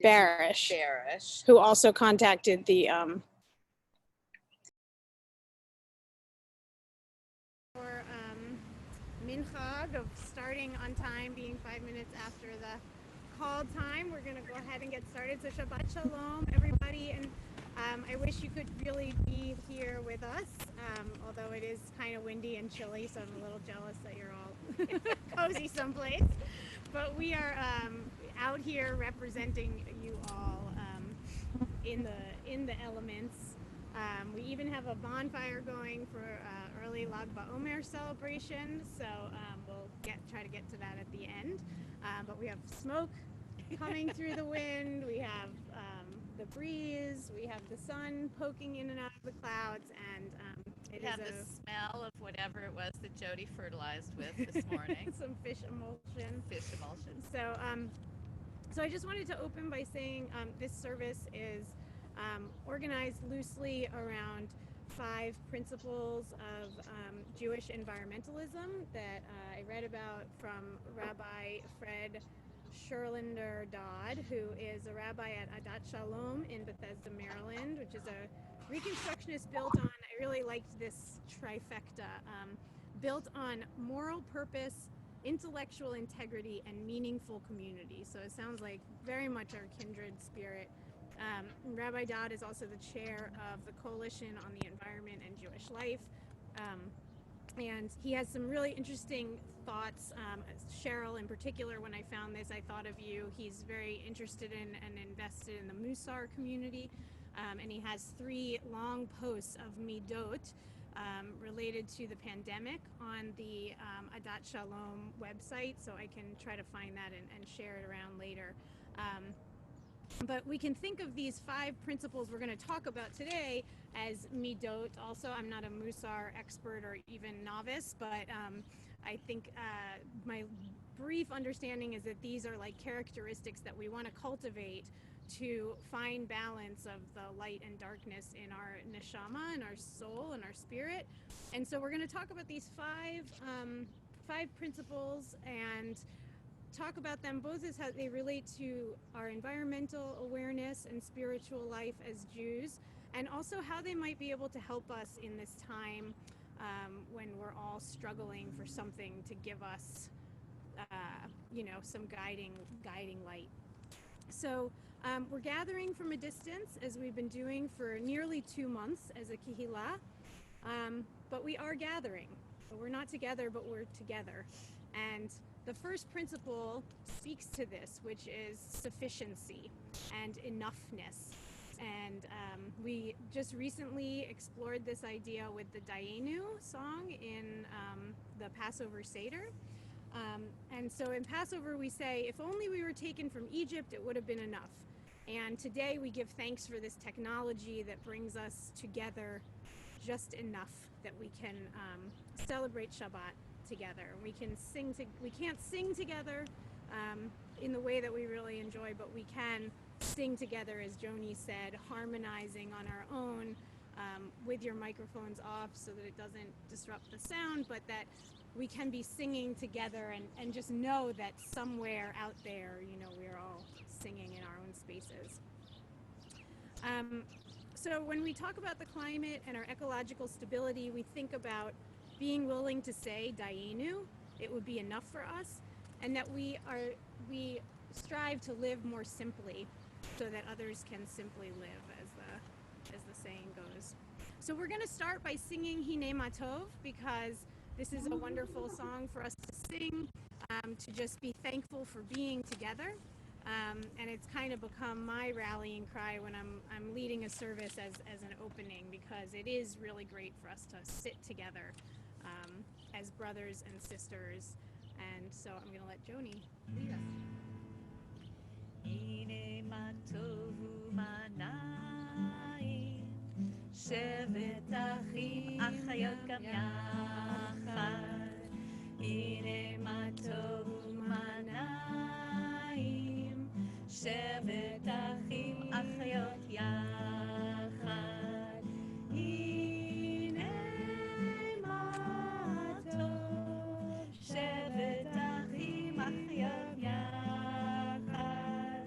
Barish, who also contacted the for minchag of starting on time, being 5 minutes after the call time. We're going to go ahead and get started. So Shabbat Shalom, everybody, and I wish you could really be here with us, although it is kind of windy and chilly, so I'm a little jealous that you're all cozy someplace. But we are out here representing you all in the elements. We even have a bonfire going for early Lag BaOmer celebration, so we'll try to get to that at the end. But we have smoke coming through the wind, we have the breeze, we have the sun poking in and out of the clouds, and it have the smell of whatever it was that Jody fertilized with this morning. Some fish emulsion. So, so I just wanted to open by saying this service is organized loosely around 5 principles of Jewish environmentalism that I read about from Rabbi Fred Sherlander Dodd, who is a rabbi at Adat Shalom in Bethesda, Maryland, which is a Reconstructionist built on, I really liked this trifecta, built on moral purpose, intellectual integrity, and meaningful community. So it sounds like very much our kindred spirit. Rabbi Dodd is also the chair of the Coalition on the Environment and Jewish Life. And he has some really interesting thoughts. Cheryl, in particular, when I found this, I thought of you. He's very interested in and invested in the Musar community. And he has 3 long posts of Midot related to the pandemic on the Adat Shalom website. So I can try to find that and share it around later. But we can think of these 5 principles we're going to talk about today as midot. Also, I'm not a Musar expert or even novice, but I think my brief understanding is that these are like characteristics that we want to cultivate to find balance of the light and darkness in our neshama, and our soul, and our spirit. And so we're going to talk about these 5 principles and talk about them both as how they relate to our environmental awareness and spiritual life as Jews, and also how they might be able to help us in this time when we're all struggling for something to give us, some guiding light. So we're gathering from a distance, as we've been doing for nearly 2 months as a kihila, but we are gathering. So we're not together, but we're together. And the first principle speaks to this, which is sufficiency and enoughness. And we just recently explored this idea with the Dayenu song in the Passover Seder. And so in Passover we say, if only we were taken from Egypt, it would have been enough. And today we give thanks for this technology that brings us together just enough that we can celebrate Shabbat together. We can't sing together in the way that we really enjoy, but we can sing together, as Joni said, harmonizing on our own with your microphones off so that it doesn't disrupt the sound, but that we can be singing together and just know that somewhere out there, we're all singing in our own spaces. So when we talk about the climate and our ecological stability, we think about being willing to say Dayenu, it would be enough for us, and that we strive to live more simply so that others can simply live, as the saying goes. So we're going to start by singing Hine Matov, because this is a wonderful song for us to sing, to just be thankful for being together. And it's kind of become my rallying cry when I'm leading a service as an opening, because it is really great for us to sit together as brothers and sisters. And so I'm going to let Joni lead us. Hine matovu manayim, shevet achim achayot gam yachad. Hine matovu manayim, shevet achim achayot yachad. Hine matov, shevet achim achayot yachad.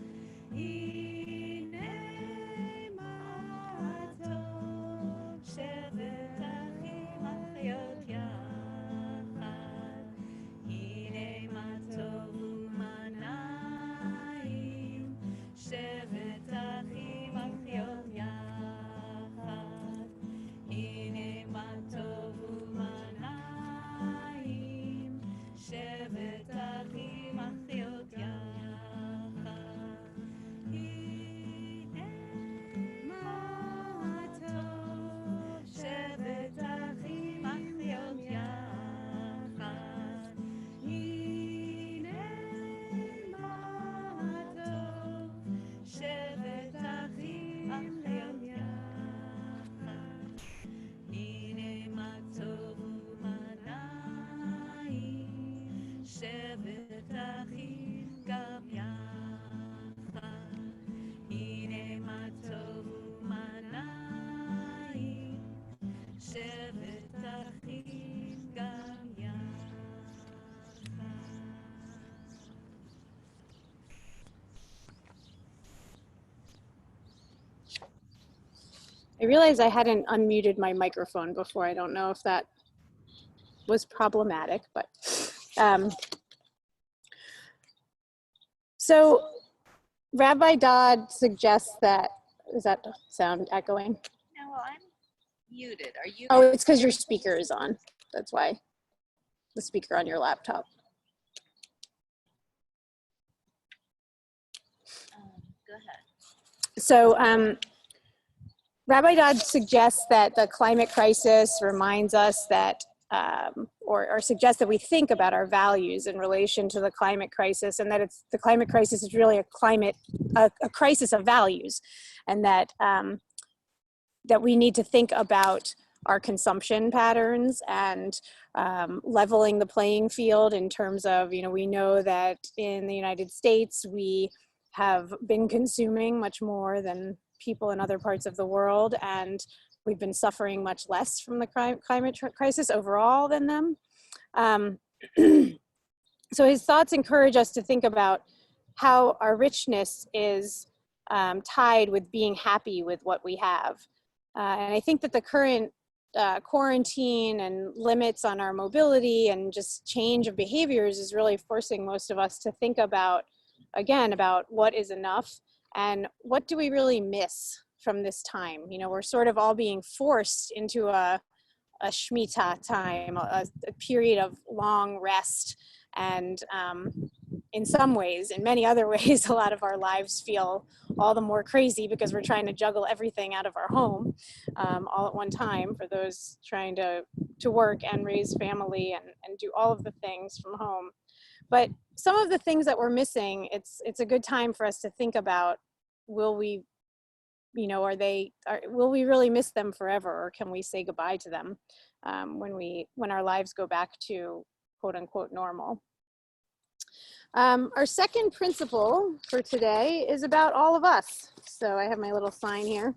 I realized I hadn't unmuted my microphone before. I don't know if that was problematic, but so Rabbi Dodd suggests that, does that sound echoing? No, well, I'm muted. Are you? Oh, it's because your speaker is on. That's why. The speaker on your laptop. Go ahead. So Rabbi Dodd suggests that the climate crisis reminds us that, or suggests that we think about our values in relation to the climate crisis, and that the climate crisis is really a crisis of values, and that that we need to think about our consumption patterns and leveling the playing field in terms of, you know, we know that in the United States, we have been consuming much more than people in other parts of the world, and we've been suffering much less from the climate crisis overall than them. So his thoughts encourage us to think about how our richness is tied with being happy with what we have. And I think that the current quarantine and limits on our mobility and just change of behaviors is really forcing most of us to think about, again, about what is enough and what do we really miss from this time. You know, we're sort of all being forced into a Shemitah time, a period of long rest. And in some ways, in many other ways, a lot of our lives feel all the more crazy because we're trying to juggle everything out of our home all at one time for those trying to work and raise family and do all of the things from home. But some of the things that we're missing, it's a good time for us to think about, will we, you know, will we really miss them forever, or can we say goodbye to them when our lives go back to quote unquote normal? Our second principle for today is about all of us. So I have my little sign here.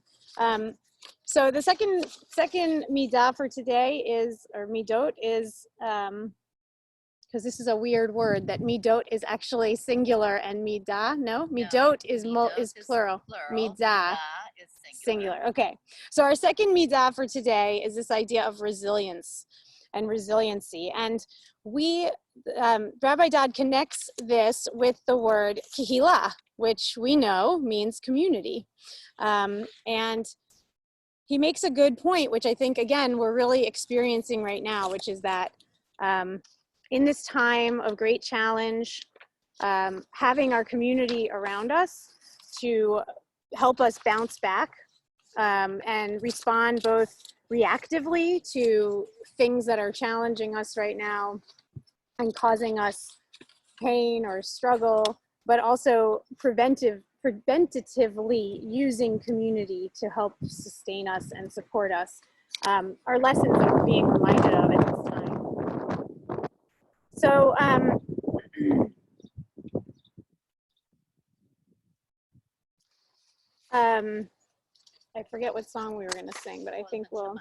So the second midah for today is, or midot is, because this is a weird word, that midot is actually singular and midah, no, midot is plural. Midah is singular. Okay, so our second midah for today is this idea of resilience and resiliency. And Rabbi Dodd connects this with the word kihila, which we know means community. And he makes a good point, which I think, again, we're really experiencing right now, which is that in this time of great challenge, having our community around us to help us bounce back and respond both reactively to things that are challenging us right now and causing us pain or struggle, but also preventatively using community to help sustain us and support us, are lessons that we're being reminded of at this time. So I forget what song we were going to sing, but I think we'll.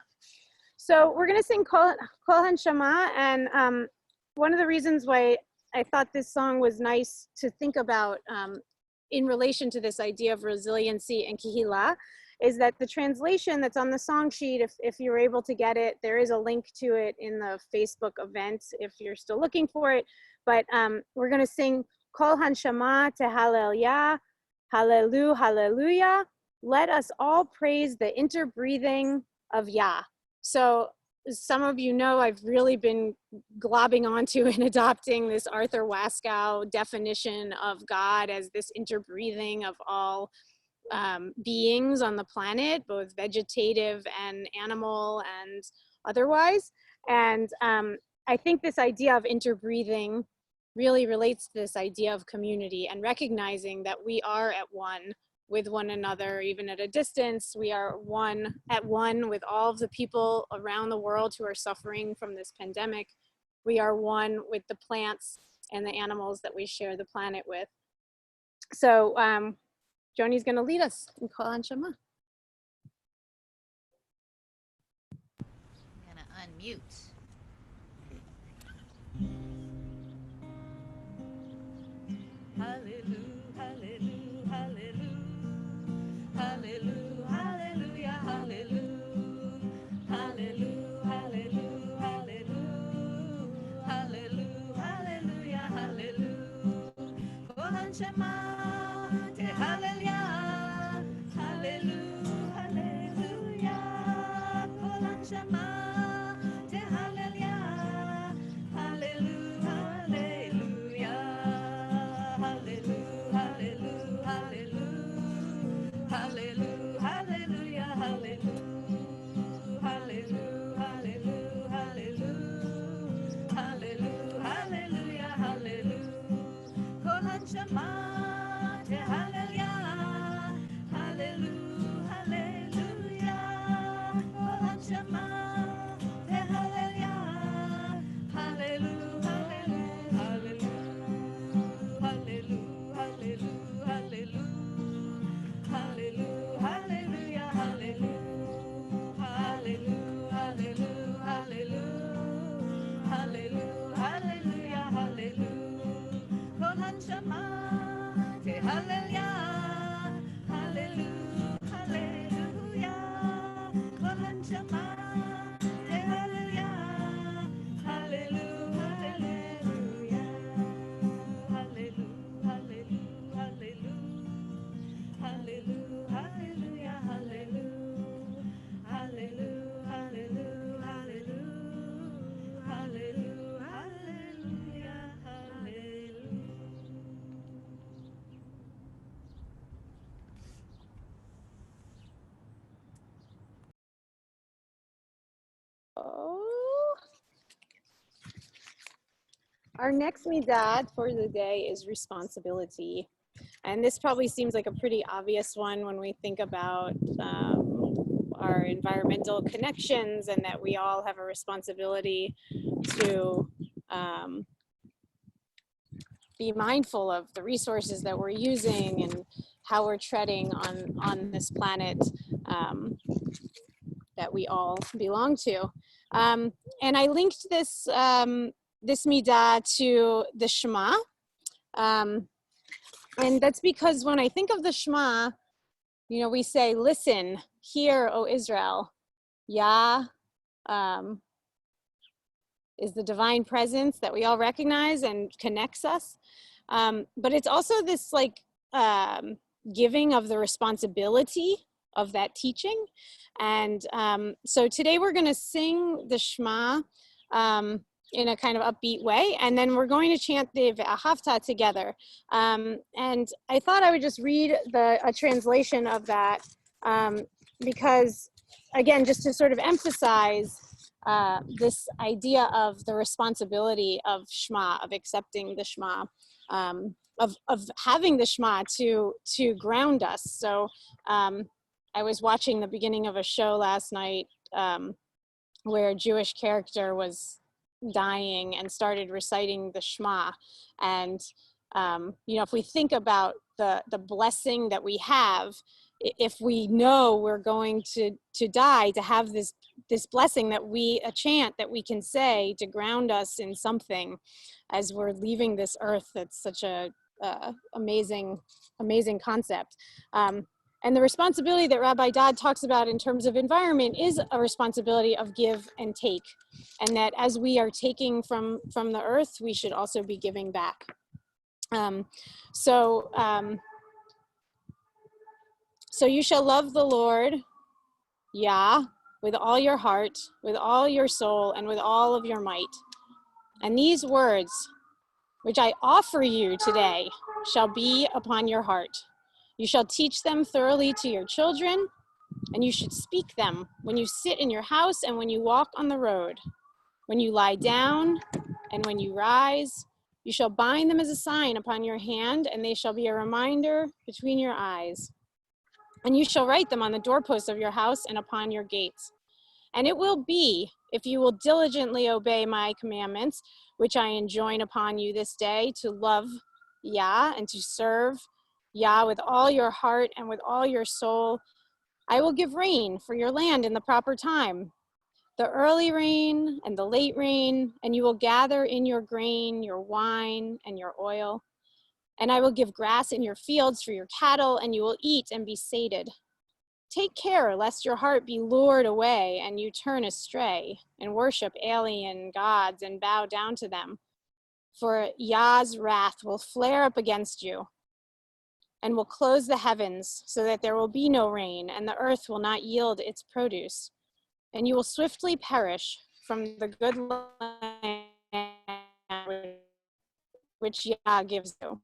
So we're going to sing Kol Hanshama, and one of the reasons why I thought this song was nice to think about in relation to this idea of resiliency and kihila is that the translation that's on the song sheet, if you're able to get it, there is a link to it in the Facebook event if you're still looking for it. But we're going to sing Kol Hanshama to Hallelujah, Hallelu, Hallelujah. Let us all praise the interbreathing of Yah. So some of you know I've really been globbing onto and adopting this Arthur Waskow definition of God as this interbreathing of all beings on the planet, both vegetative and animal and otherwise. And I think this idea of interbreathing really relates to this idea of community and recognizing that we are at one with one another, even at a distance. We are at one with all of the people around the world who are suffering from this pandemic. We are one with the plants and the animals that we share the planet with. So Joni's going to lead us in Kol Hanshama. I'm going to unmute. Hallelujah, hallelujah, hallelujah, hallelujah, hallelujah, hallelujah. Hallelujah, hallelujah, hallelujah, hallelujah, hallelujah, hallelujah, hallelujah, hallelujah, hallelujah. Kol hanshama, te hallelujah, hallelujah, hallelujah. Kol hanshama, te hallelujah, hallelujah, hallelujah, hallelujah, hallelujah, hallelujah. Hallelujah, hallelujah, hallelujah, hallelujah, hallelujah, hallelujah, hallelujah, hallelujah, hallelujah. Oh. Our next midah for the day is responsibility. And this probably seems like a pretty obvious one when we think about our environmental connections and that we all have a responsibility to be mindful of the resources that we're using and how we're treading on this planet that we all belong to. And I linked this, this midah to the Shema. And that's because when I think of the Shema, you know, we say, listen, hear, O Israel, Yah is the divine presence that we all recognize and connects us. But it's also this like giving of the responsibility of that teaching. And so today we're gonna sing the Shema in a kind of upbeat way, and then we're going to chant the Ve'ahavta together. And I thought I would just read a translation of that because, again, just to sort of emphasize this idea of the responsibility of Shema, of accepting the Shema, of having the Shema to ground us. So I was watching the beginning of a show last night where a Jewish character was dying and started reciting the Shema. And you know, if we think about the blessing that we have, if we know we're going to die, to have this blessing that a chant that we can say to ground us in something as we're leaving this earth, that's such a amazing concept. And the responsibility that Rabbi Dodd talks about in terms of environment is a responsibility of give and take. And that as we are taking from the earth, we should also be giving back. So you shall love the Lord, Yah, with all your heart, with all your soul, and with all of your might. And these words, which I offer you today, shall be upon your heart. You shall teach them thoroughly to your children, and you should speak them when you sit in your house and when you walk on the road, when you lie down and when you rise. You shall bind them as a sign upon your hand, and they shall be a reminder between your eyes. And you shall write them on the doorposts of your house and upon your gates. And it will be, if you will diligently obey my commandments, which I enjoin upon you this day, to love Yah and to serve Yah with all your heart and with all your soul, I will give rain for your land in the proper time, the early rain and the late rain, and you will gather in your grain, your wine, and your oil. And I will give grass in your fields for your cattle, and you will eat and be sated. Take care lest your heart be lured away and you turn astray and worship alien gods and bow down to them. For Yah's wrath will flare up against you and will close the heavens so that there will be no rain and the earth will not yield its produce. And you will swiftly perish from the good land which Yah gives you.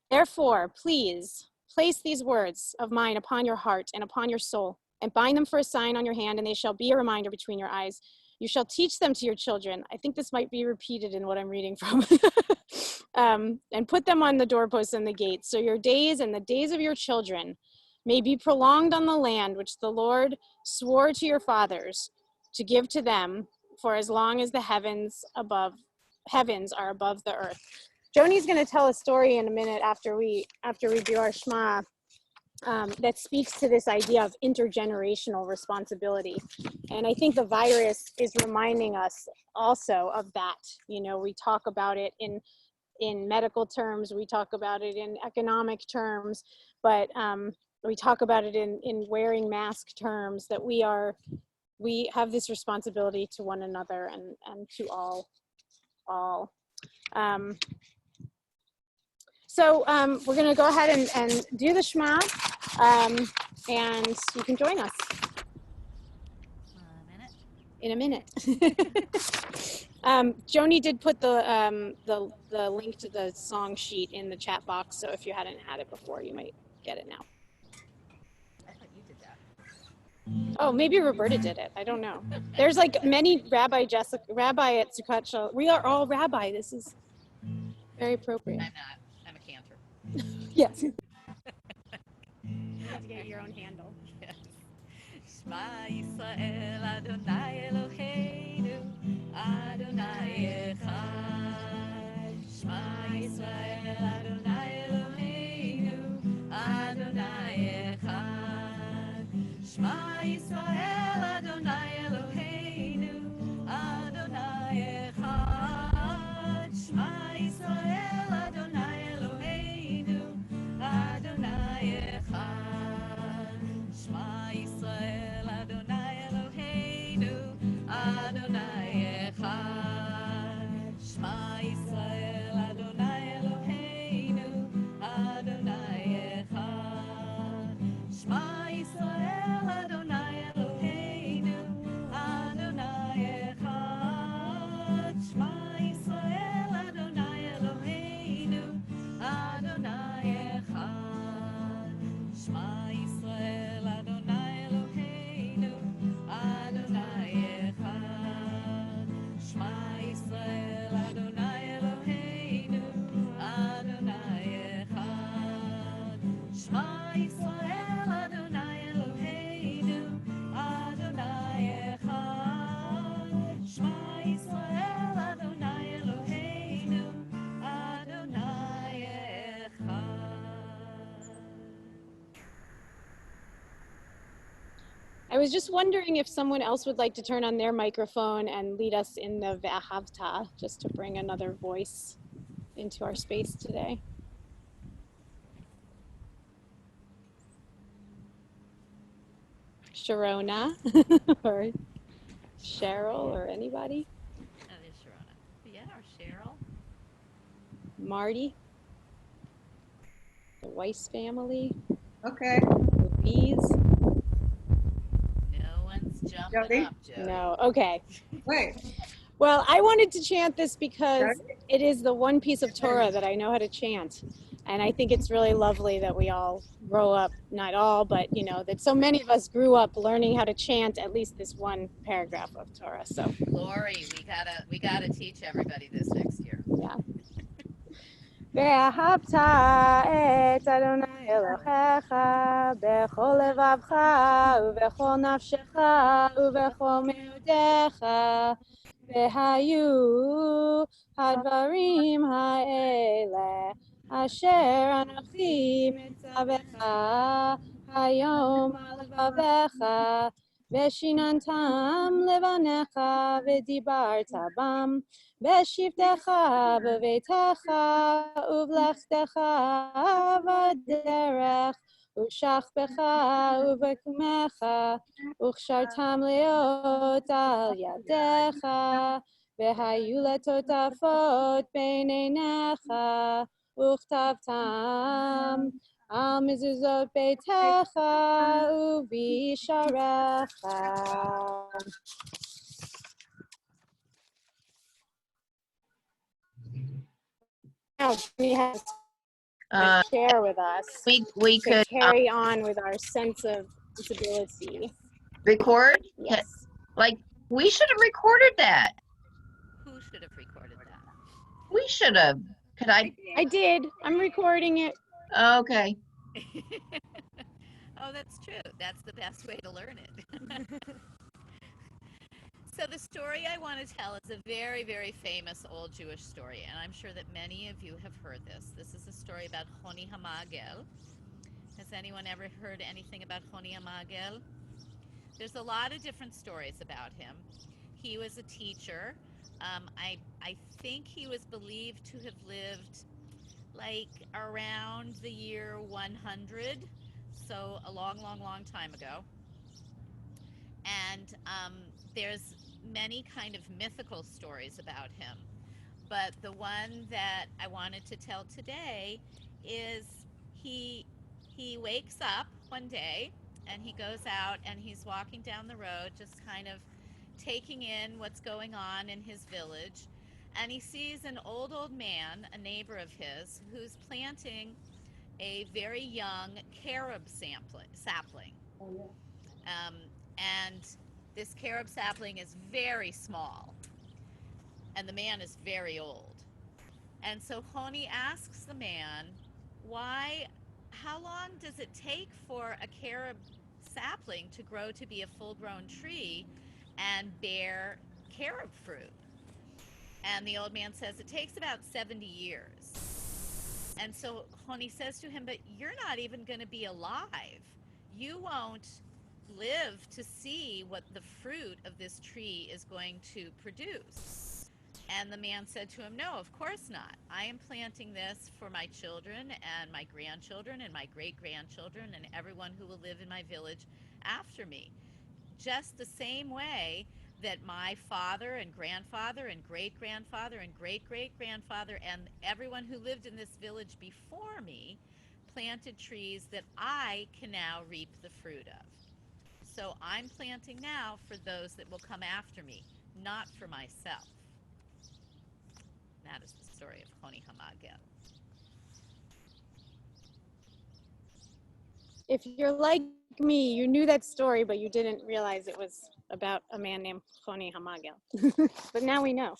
Therefore, please place these words of mine upon your heart and upon your soul, and bind them for a sign on your hand, and they shall be a reminder between your eyes. You shall teach them to your children. I think this might be repeated in what I'm reading from. And put them on the doorposts and the gates, so your days and the days of your children may be prolonged on the land which the Lord swore to your fathers to give to them for as long as the heavens are above the earth. Joni's going to tell a story in a minute after we do our Shema that speaks to this idea of intergenerational responsibility. And I think the virus is reminding us also of that. You know, we talk about it in medical terms, we talk about it in economic terms, but we talk about it in wearing mask terms, that we have this responsibility to one another and to all. So we're going to go ahead and do the Shema, and you can join us in a minute. Joni did put the link to the song sheet in the chat box, so if you hadn't had it before, you might get it now. I thought you did that. Oh, maybe Roberta did it. I don't know. There's like many Rabbi at Sukkot. We are all Rabbi. This is very appropriate. I'm not. I'm a cantor. Yes. You have to get your own handle. Yes. Shema Yisrael Adonai Eloheinu Adonai Echad. Shema Yisrael Adonai Eloheinu Adonai Echad. Shema Yisrael Adonai Eloheinu Adonai Echad. Shema Yisrael Adonai Eloheinu Adonai Echad. Shema Yisrael Adonai Eloheinu Adonai Echad. Shema Yisrael Adonai Eloheinu Adonai Echad. Shema Yisrael Adonai Eloheinu Adonai Echad. Shema Yisrael Adonai Eloheinu Adonai Echad. Shema Yisrael Adonai Eloheinu Adonai Echad. Shema Yisrael Adonai Eloheinu Adonai Echad. Shema Yisrael Adonai Eloheinu Adonai Echad. Shema Yisrael Adonai Eloheinu Adonai Echad. I was just wondering if someone else would like to turn on their microphone and lead us in the Ve'ahavta, just to bring another voice into our space today. Sharona or Cheryl or anybody? Oh, there's Sharona. Yeah, or Cheryl. Marty? The Weiss family? Okay. Louise? No one's jumping Jody? up, Jody. No, okay. Wait. Well, I wanted to chant this because Jody? it is the one piece of Torah that I know how to chant. And I think it's really lovely that we all grow up, not all, but you know, that so many of us grew up learning how to chant at least this one paragraph of Torah. So Lori, we gotta teach everybody this next year. yeah. ואהבת את אדוני אלוהיך בכל לבבך ובכל נפשך ובכל מאודיך, והיו הדברים האלה אשר אנוכי מצווך היום על לבביך, ושיננתם לבניך ודיברת בם בשבתך בביתך ובלכתך בדרך ושכבך ובקומך, וכשרתם להיות על ידיך, והיו לטוטפות בין עיניך, וכתבתם על מזוזות ביתך ובישעריך. Now we have to share with us We to could carry on with our sense of responsibility. record. Yes. Like, we should have recorded that. Who should have recorded that? We should have. Could I? I did. I'm recording it. Okay. Oh, that's true. That's the best way to learn it. So the story I want to tell is a very, very famous old Jewish story, and I'm sure that many of you have heard this. This is a story about Honi Hamagel, Has anyone ever heard anything about Choni Hamagel? There's a lot of different stories about him. He was a teacher. I think he was believed to have lived like around the year 100, so a long, long, long time ago. And there's many kind of mythical stories about him. But the one that I wanted to tell today is he he wakes up one day and he goes out and he's walking down the road, just kind of taking in what's going on in his village. And he sees an old man, a neighbor of his, who's planting a very young carob sapling. Oh, yeah. And this carob sapling is very small, and the man is very old. And so Honi asks the man, how long does it take for a carob sapling to grow to be a full-grown tree and bear carob fruit? And the old man says, it takes about 70 years. And so Honi says to him, but you're not even going to be alive. You won't live to see what the fruit of this tree is going to produce. And the man said to him, no, of course not. I am planting this for my children and my grandchildren and my great-grandchildren and everyone who will live in my village after me. Just the same way that my father and grandfather and great-grandfather and great-great-grandfather and everyone who lived in this village before me planted trees that I can now reap the fruit of. So I'm planting now for those that will come after me, not for myself. That is the story of Choni Hamagel. If you're like me, you knew that story, but you didn't realize it was about a man named Choni Hamagel. But now we know.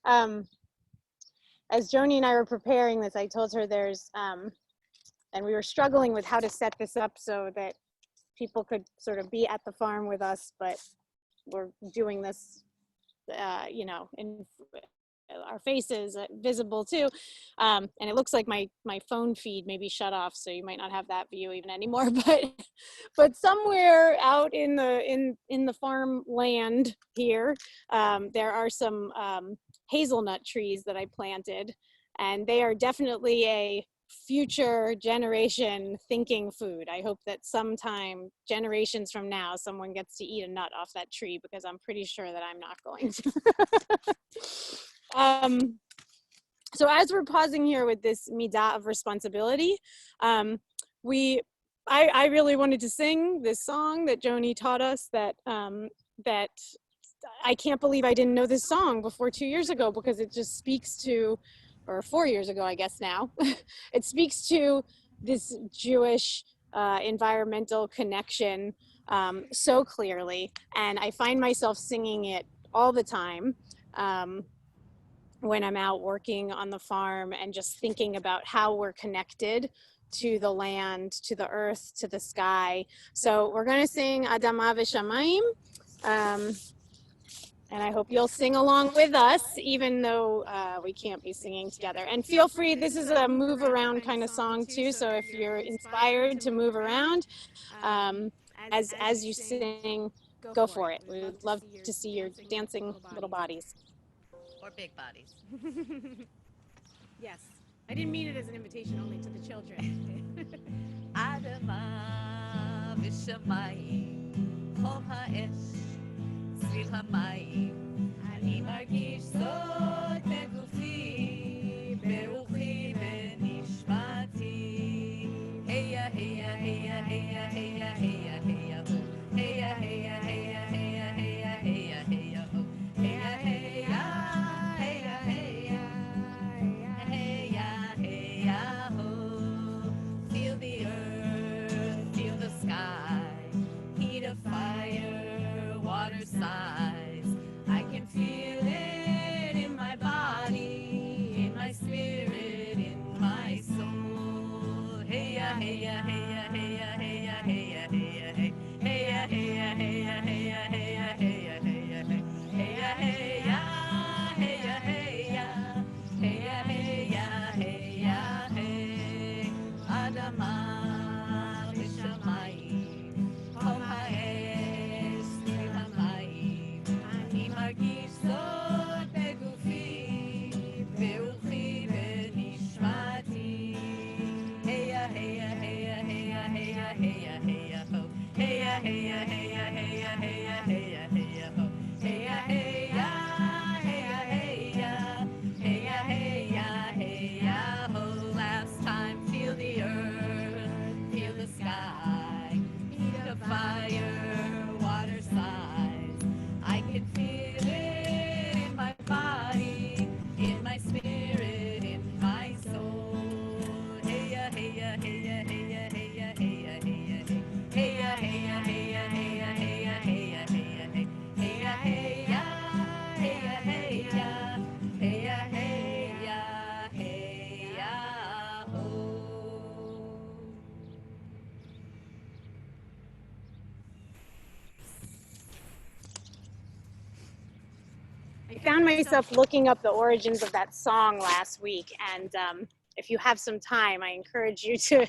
As Joni and I were preparing this, I told her and we were struggling with how to set this up so that people could sort of be at the farm with us, but we're doing this, in our faces visible too. And it looks like my phone feed may be shut off, so you might not have that view even anymore, but somewhere out in the farmland here, there are some hazelnut trees that I planted, and they are definitely a future generation thinking food. I hope that sometime, generations from now, someone gets to eat a nut off that tree, because I'm pretty sure that I'm not going to. So as we're pausing here with this midah of responsibility, I really wanted to sing this song that Joni taught us, that I can't believe I didn't know this song before 2 years ago, because it just speaks to, or 4 years ago, I guess now, it speaks to this Jewish environmental connection so clearly. And I find myself singing it all the time when I'm out working on the farm, and just thinking about how we're connected to the land, to the earth, to the sky. So we're going to sing Adama V'Shamayim. And I hope you'll sing along with us, even though we can't be singing together. And feel free, this is a move around kind of song too, so if you're inspired to move around as you sing, go for it. We would love to see your dancing little bodies. Or big bodies. Yes. I didn't mean it as an invitation only to the children. Adama v'shamayim, kol ha'esh, tzvil hamayim, ani margish zot begufi, beruchi benishmati. Heya, heya, heya, heya, heya, heya, heya, ho. Heya, heya, heya, heya, heya, heya, heya, ho. Heya, heya, heya, heya, heya, heya, ho. Feel the earth, feel the sky, heat of fire, water sighs. I can feel it in my body, in my spirit, in my soul. Heya, heya, heya, heya, heya, heya, heya, hey. Heya, heya, heya, heya, heya, heya, heya, hey. Heya, heya, heya, heya, heya, heya, heya, hey. Adama hey ya, hey ya, ho. Hey ya, hey ya, hey ya, hey ya, hey ya, hey ya, hey ya, ho. Hey ya, hey ya, hey ya, hey ya. Hey ya, hey ya, hey ya, ho. Last time, feel the earth, feel the sky, heat of fire, water sighs. I can feel it in my body, in my spirit, in my soul. Hey ya, hey ya, hey ya, hey ya, hey ya, hey ya, hey ya, hey. Hey ya, hey ya, hey ya, hey ya, hey ya, hey ya, hey ya, hey. Hey ya, hey ya, hey ya, hey ya. Hey ya, hey ya, hey ya, ho. I found myself looking up the origins of that song last week, and if you have some time, I encourage you to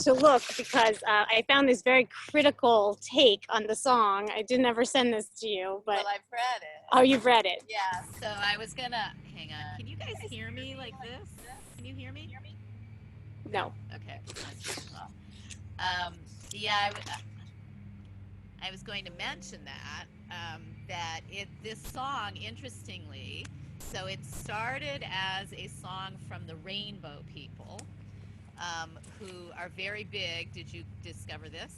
look, because I found this very critical take on the song. I didn't ever send this to you, but Well, I've read it. oh, you've read it. Yeah, so I was gonna, hang on. Can you guys hear me like this? Can you hear me? No. Okay. Um, yeah, I was going to mention that, this song, interestingly, so it started as a song from the Rainbow People, who are very big. Did you discover this?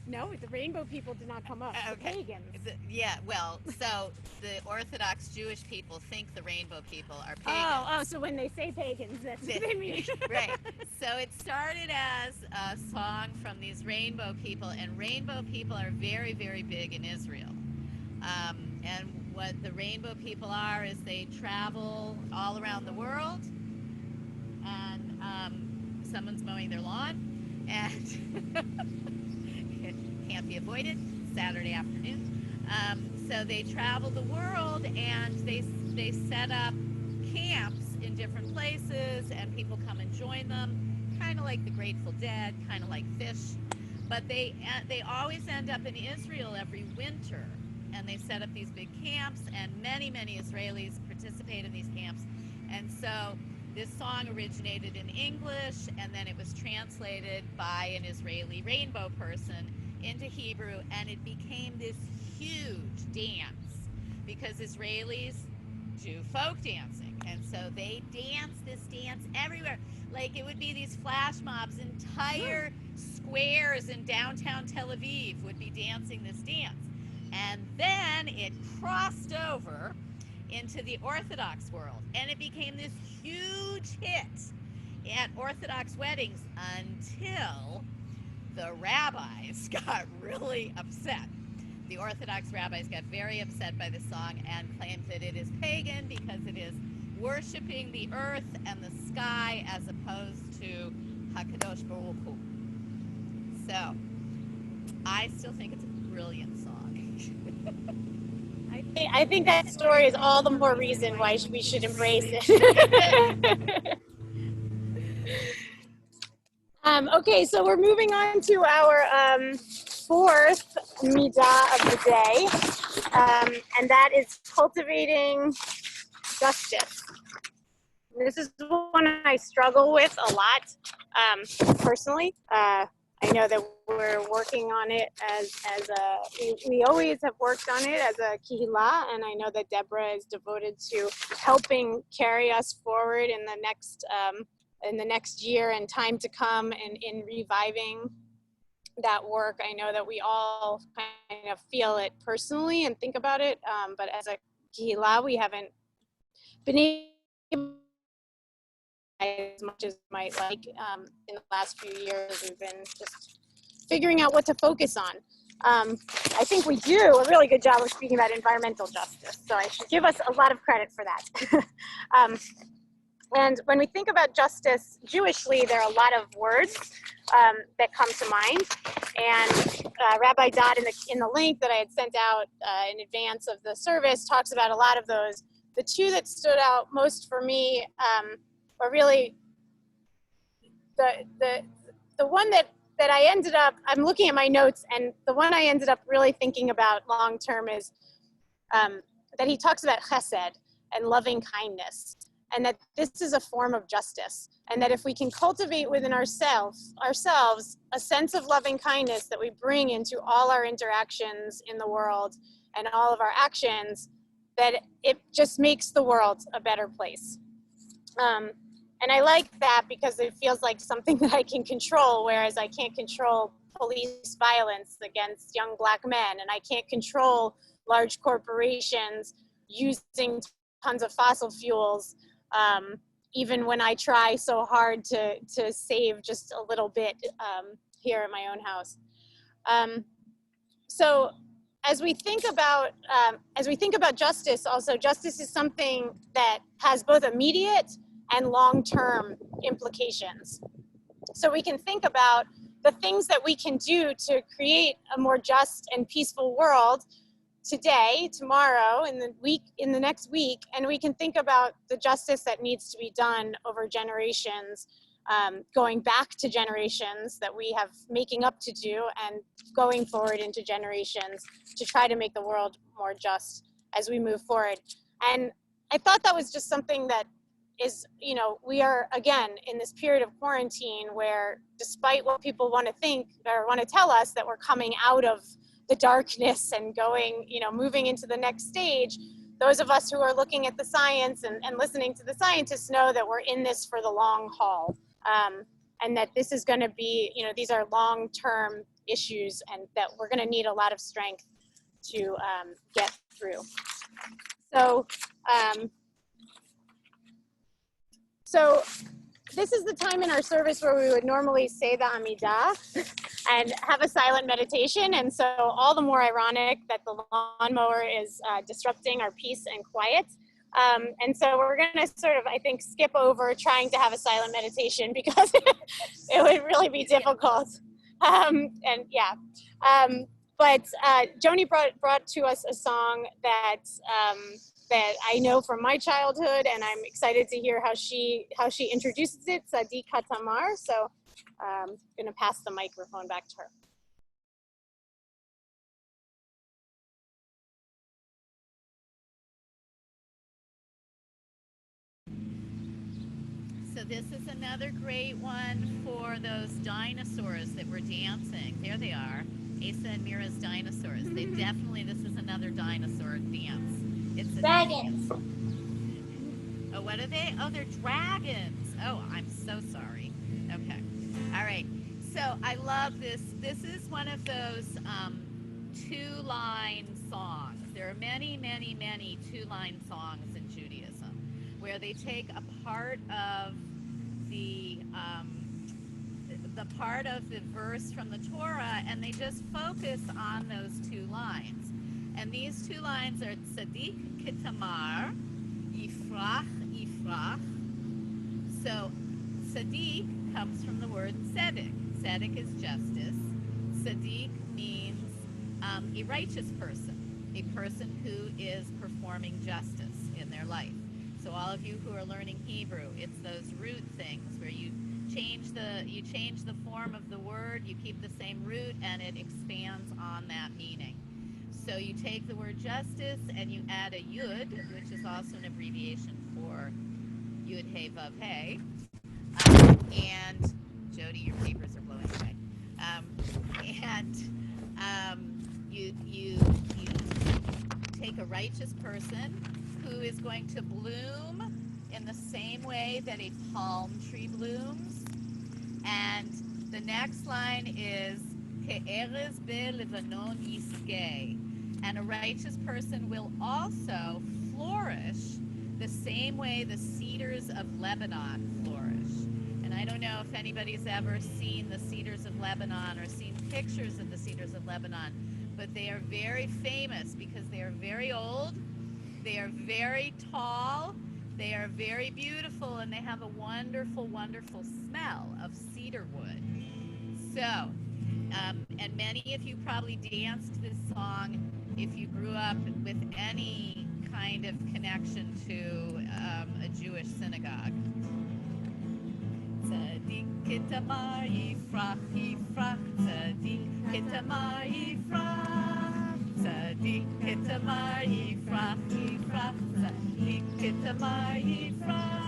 No, the rainbow people did not come up. The Okay. pagans. Yeah, well, so the Orthodox Jewish people think the Rainbow People are pagans. Oh, so when they say pagans, that's what they mean. Right. So it started as a song from these rainbow people, and rainbow people are very, very big in Israel. And what the rainbow people are is they travel all around the world, and someone's mowing their lawn, and it can't be avoided. Saturday afternoon. So they travel the world, and they set up camps in different places, and people come and join them, kind of like the Grateful Dead, kind of like Fish. But they always end up in Israel every winter, and they set up these big camps, and many Israelis participate in these camps. And so this song originated in English, and then it was translated by an Israeli rainbow person into Hebrew, and it became this huge dance, because Israelis do folk dancing, and so they dance this dance everywhere. Like, it would be these flash mobs, entire squares in downtown Tel Aviv would be dancing this dance. And then it crossed over into the Orthodox world, and it became this huge hit at Orthodox weddings, until the rabbis got really upset. The Orthodox rabbis got very upset by the song and claimed that it is pagan because it is worshiping the earth and the sky as opposed to Hakadosh Baruch Hu. So, I still think it's a brilliant song. I think that story is all the more reason why we should embrace it. Okay, so we're moving on to our fourth midah of the day, and that is cultivating justice. This is one I struggle with a lot personally. I know that we're working on it as we always have worked on it as a kihila, and I know that Deborah is devoted to helping carry us forward in the next year and time to come, and in reviving that work. I know that we all kind of feel it personally and think about it, but as a kihila, we haven't been able as much as we might like in the last few years. We've been just figuring out what to focus on. I think we do a really good job of speaking about environmental justice, so I should give us a lot of credit for that. And when we think about justice Jewishly, there are a lot of words that come to mind. And Rabbi Dodd in the link that I had sent out in advance of the service talks about a lot of those. The two that stood out most for me were really the one that I ended up, I'm looking at my notes, and the one I ended up really thinking about long term is that he talks about chesed and loving kindness. and that this is a form of justice, and that if we can cultivate within ourselves a sense of loving kindness that we bring into all our interactions in the world and all of our actions, that it just makes the world a better place. And I like that because it feels like something that I can control, whereas I can't control police violence against young Black men, and I can't control large corporations using tons of fossil fuels, even when I try so hard to save just a little bit here at my own house. So as we think about justice, also justice is something that has both immediate and long-term implications. So we can think about the things that we can do to create a more just and peaceful world today, tomorrow, in the next week, and we can think about the justice that needs to be done over generations, going back to generations that we have making up to do, and going forward into generations to try to make the world more just as we move forward. And I thought that was just something that is, you know, we are again in this period of quarantine where, despite what people want to think or want to tell us that we're coming out of the darkness and going, you know, moving into the next stage, those of us who are looking at the science and listening to the scientists know that we're in this for the long haul, and that this is going to be, you know, these are long-term issues, and that we're going to need a lot of strength to get through. So this is the time in our service where we would normally say the Amidah and have a silent meditation. And so all the more ironic that the lawnmower is disrupting our peace and quiet. And so we're going to sort of, I think, skip over trying to have a silent meditation because it would really be difficult. But Joni brought to us a song that I know from my childhood, and I'm excited to hear how she introduces it, Sadiq Katamar. So I'm going to pass the microphone back to her. So this is another great one for those dinosaurs that were dancing. There they are, Asa and Mira's dinosaurs. They definitely, this is another dinosaur dance. It's a Dragons. Oh, what are they? Oh, they're dragons. Oh, I'm so sorry. Okay. All right. So I love this. This is one of those two-line songs. There are many, many, many two-line songs in Judaism where they take a part of the part of the verse from the Torah and they just focus on those two lines. And these two lines are Tzaddik Kitamar, Yifrach, Yifrach. So Tzaddik comes from the word Tzedek. Tzedek is justice. Tzaddik means a righteous person, a person who is performing justice in their life. So all of you who are learning Hebrew, it's those root things where you change the form of the word, you keep the same root, and it expands on that meaning. So you take the word justice and you add a yud, which is also an abbreviation for yud hey vav hey. And Jody, your papers are blowing away. You take a righteous person who is going to bloom in the same way that a palm tree blooms. And the next line is Ke'erez be'levanon yiskeh. And a righteous person will also flourish the same way the cedars of Lebanon flourish. And I don't know if anybody's ever seen the cedars of Lebanon or seen pictures of the cedars of Lebanon, but they are very famous because they are very old, they are very tall, they are very beautiful, and they have a wonderful, wonderful smell of cedar wood. So, and many of you probably danced this song if you grew up with any kind of connection to a Jewish synagogue. Tzadik Kitamar Yifrach Yifrach, Tzadik Kitamar Yifrach, Tzadik Kitamar Yifrach Yifrach, Tzadik Kitamar Yifrach.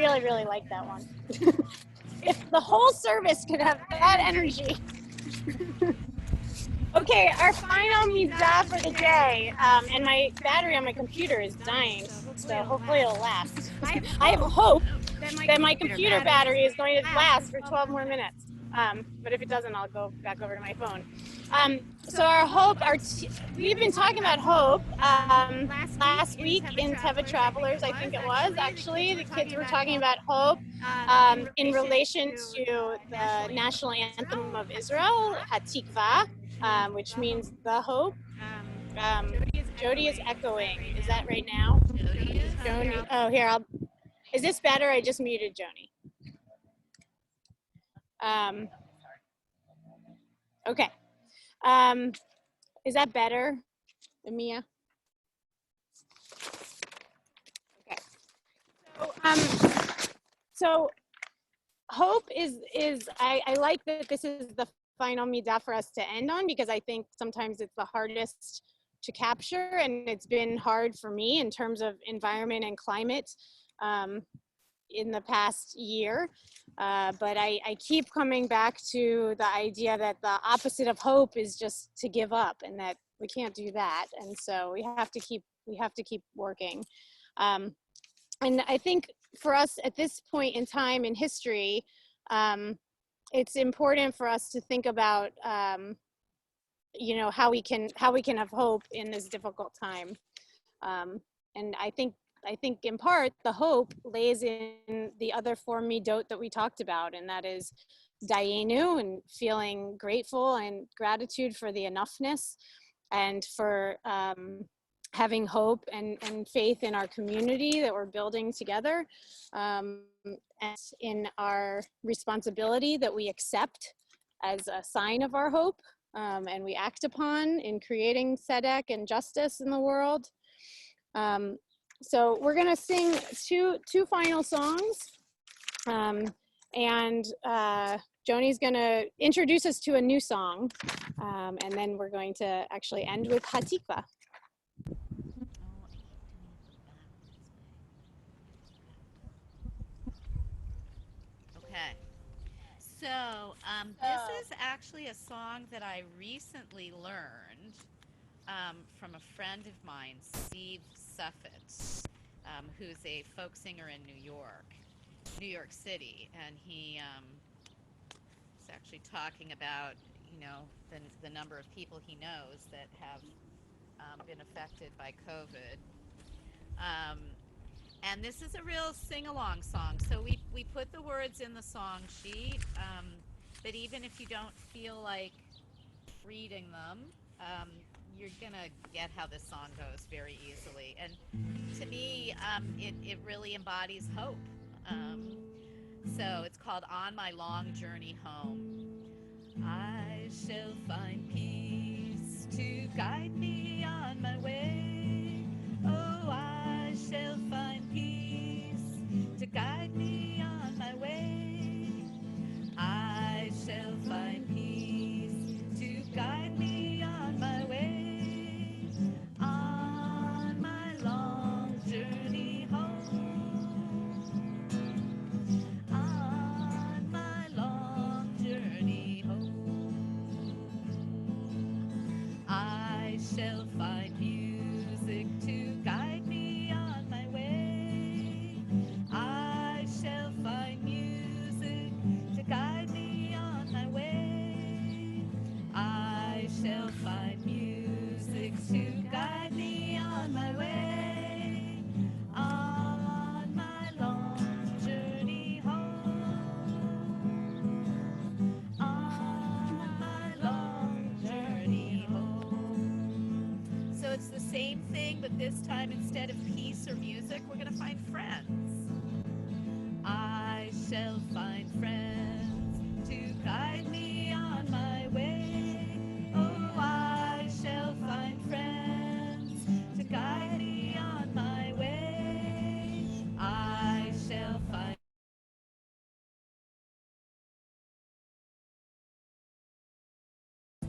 really, really like that one. If the whole service could have that energy. Okay, our final mitzvah for the day, and my battery on my computer is dying, so hopefully it'll last. I have hope that my computer battery is going to last for 12 more minutes. But if it doesn't, I'll go back over to my phone. So our hope, we've been talking about hope last week in Teva Travelers, I think it was, actually. The kids were talking about hope in relation to the national anthem of Israel, Hatikvah, which means the hope. Jody is echoing. Is that right now? Jody. Oh, here. Is this better? I just muted Joni. Okay. Is that better, Mia? Okay. So hope is I like that this is the final midah for us to end on, because I think sometimes it's the hardest to capture, and it's been hard for me in terms of environment and climate in the past year. But I keep coming back to the idea that the opposite of hope is just to give up, and that we can't do that. And so we have to keep working. And I think for us at this point in time in history, it's important for us to think about, you know, how we can have hope in this difficult time. And I think in part the hope lays in the other four midot that we talked about, and that is dayenu, and feeling grateful and gratitude for the enoughness, and for having hope and faith in our community that we're building together, and in our responsibility that we accept as a sign of our hope, and we act upon in creating tzedek and justice in the world. So we're gonna sing two final songs, and Joni's gonna introduce us to a new song, and then we're going to actually end with Hatikvah. Okay. So this is actually a song that I recently learned from a friend of mine, Steve Suffett, who's a folk singer in New York City, and he is actually talking about, you know, the number of people he knows that have been affected by COVID. And this is a real sing-along song. So we put the words in the song sheet, but even if you don't feel like reading them, you're gonna get how this song goes very easily. And to me, it really embodies hope. So it's called On My Long Journey Home. I shall find peace to guide me on my way. Oh, I shall find peace to guide me on my way. I shall find peace to guide me on my way. On my long journey home. On my long journey home. I shall find music to guide me on my way. I shall find music to guide me on my way. I shall find music to guide me on my way. On my long journey home. On my long journey home. So it's the same thing, but this time instead of peace or music, we're going to find friends. I shall find friends to guide me on my way. Oh, I shall find friends to guide me on my way. I shall find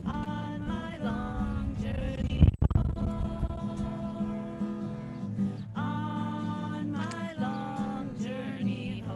on my long journey home. On my long journey home.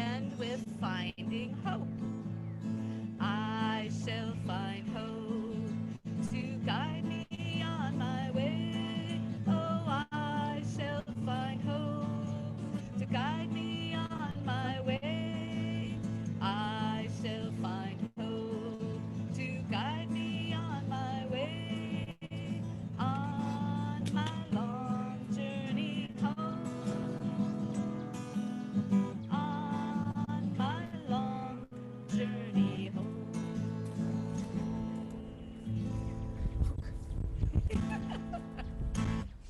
end with finding hope. I shall find hope to guide me on my way. Oh, I shall find hope to guide me on my way. I shall find hope to guide me on my way. On my long journey home. On my long journey home.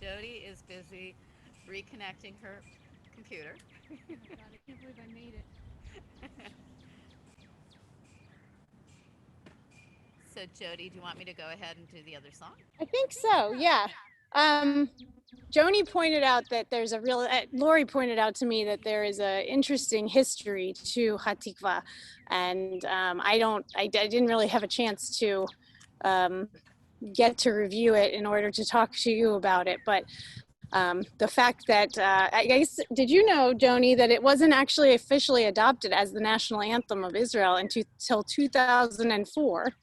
Jody is busy reconnecting her computer. Oh my God, I can't believe I made it. So Jody, do you want me to go ahead and do the other song? I think so, yeah. Joni pointed out that there's a real, Lori pointed out to me that there is a interesting history to Hatikva, and I didn't really have a chance to get to review it in order to talk to you about it, but the fact that, I guess, did you know, Joni, that it wasn't actually officially adopted as the national anthem of Israel until 2004,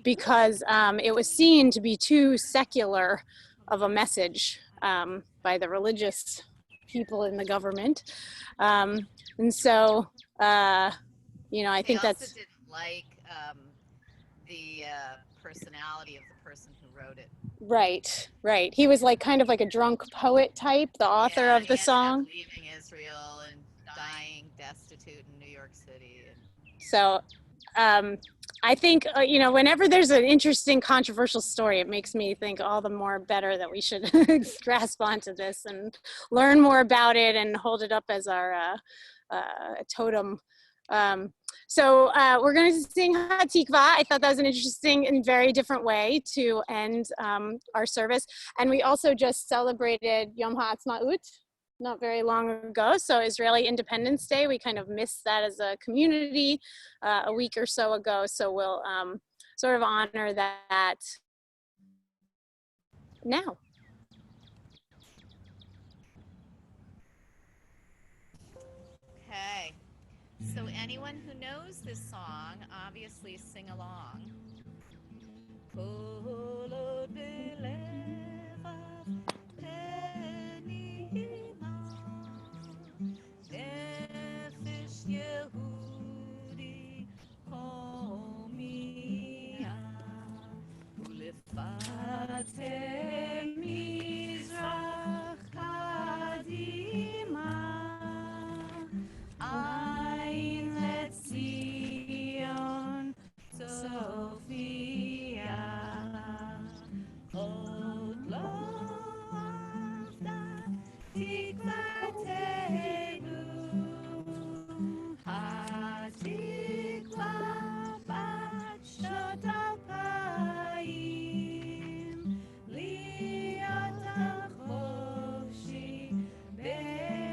because it was seen to be too secular of a message by the religious people in the government. And so, I think They also that's didn't like the personality of the person who wrote it. right. He was like kind of like a drunk poet type, the author Yeah, of and the he ended up song. leaving Israel and dying destitute in New York City. And So I think, whenever there's an interesting controversial story, it makes me think all the more better that we should grasp onto this and learn more about it and hold it up as our totem. So we're going to sing Hatikva. I thought that was an interesting and very different way to end our service. And we also just celebrated Yom HaAtzmaut not very long ago. So Israeli Independence Day, we kind of missed that as a community a week or so ago. So we'll sort of honor that now. okay, so anyone who knows this song, obviously sing along. Ein Letzion Sophia Od lovda tikvatenu Hatikva bat shot alpayim Liot achofshi be'artzeinu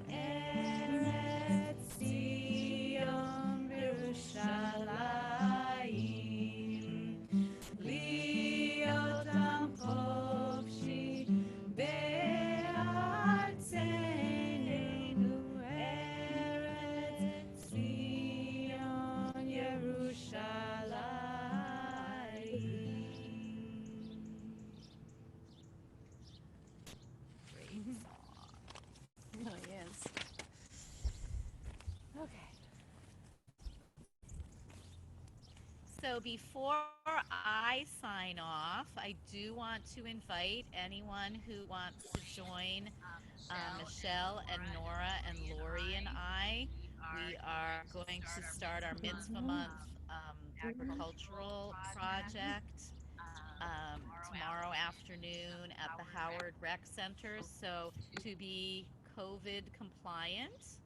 Eretz Zion Yerushalayim Liot am chofshi be'artzeinu Eretz Zion Yerushalayim. Great song. It really is. Okay. So before I sign off, I do want to invite anyone who wants to join Michelle and Nora and Lori and I. We are going to start our Mitzvah Month agricultural project tomorrow afternoon at the Howard Rec Center. So to be COVID compliant,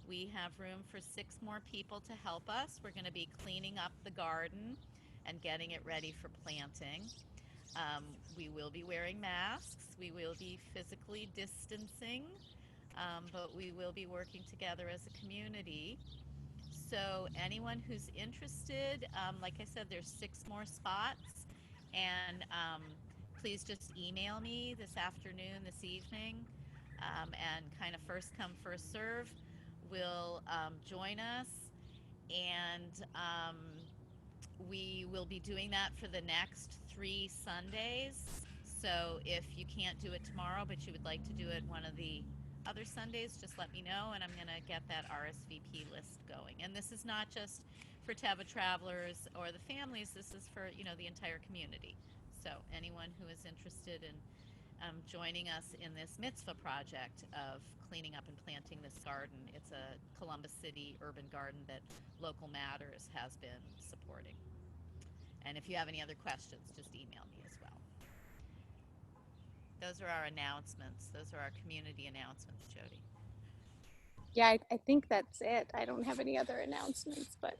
we have room for 6 more people to help us. We're going to be cleaning up the garden and getting it ready for planting. We will be wearing masks. We will be physically distancing, but we will be working together as a community. So anyone who's interested, like I said, there's 6 more spots, and please just email me this afternoon, this evening, and kind of first come, first serve will join us. And we will be doing that for the next 3 Sundays. So if you can't do it tomorrow, but you would like to do it one of the other Sundays, just let me know, and I'm going to get that RSVP list going. And this is not just for Tava travelers or the families. This is for, you know, the entire community. So anyone who is interested in joining us in this mitzvah project of cleaning up and planting this garden. It's a Columbus City urban garden that Local Matters has been supporting. And if you have any other questions, just email me as well. Those are our announcements. Those are our community announcements, Jody. Yeah, I think that's it. I don't have any other announcements, but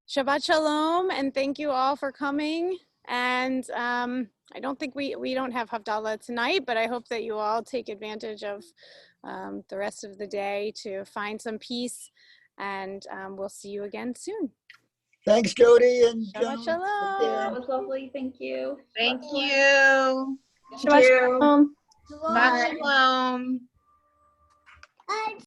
Shabbat Shalom, and thank you all for coming. And I don't think we don't have Havdalah tonight, but I hope that you all take advantage of the rest of the day to find some peace, and we'll see you again soon. Thanks, Jody and Shabbat Joan. Shalom. That was lovely. Thank you. Thank you. Shabbat Shalom. Shabbat shalom.